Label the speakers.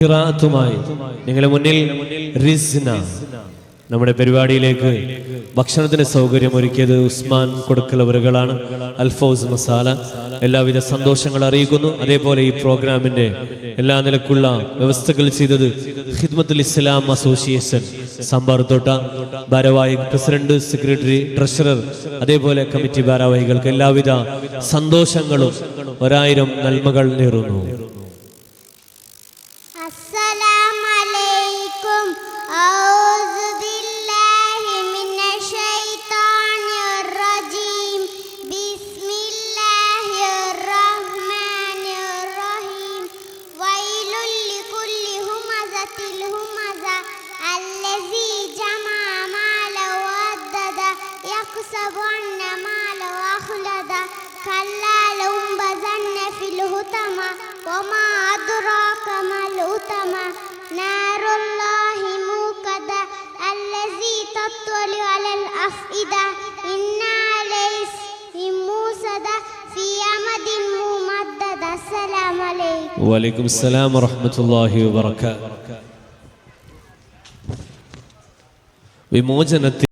Speaker 1: ഖിറാഅത്തുമായി നിങ്ങളുടെ മുന്നിൽ റിസ്ന നമ്മുടെ പരിപാടിയിലേക്ക് ഭക്ഷണത്തിന് സൗകര്യം ഒരുക്കിയത് ഉസ്മാൻ കൊടുക്കലവറുകളാണ്. അൽഫൗസ് മസാല എല്ലാവിധ സന്തോഷങ്ങൾ അറിയിക്കുന്നു. അതേപോലെ ഈ പ്രോഗ്രാമിന്റെ എല്ലാ നിലക്കുള്ള വ്യവസ്ഥകൾ ചെയ്തത് ഖിദ്മത്തുൽ ഇസ്ലാം അസോസിയേഷൻ സമ്പാർത്തോട്ട ഭാരവാഹി പ്രസിഡന്റ്, സെക്രട്ടറി, ട്രഷറർ, അതേപോലെ കമ്മിറ്റി ഭാരവാഹികൾക്ക് എല്ലാവിധ സന്തോഷങ്ങളും 1000 നന്മകൾ നേരുന്നു.
Speaker 2: وما أدراك ما الأتمة نار الله موقدة الذي تطلع على الأفئدة إنا عليهم موسدة في أمد ممددة. السلام عليكم.
Speaker 1: وعليكم السلام ورحمة الله وبركاته. വിമോചനത്തിൽ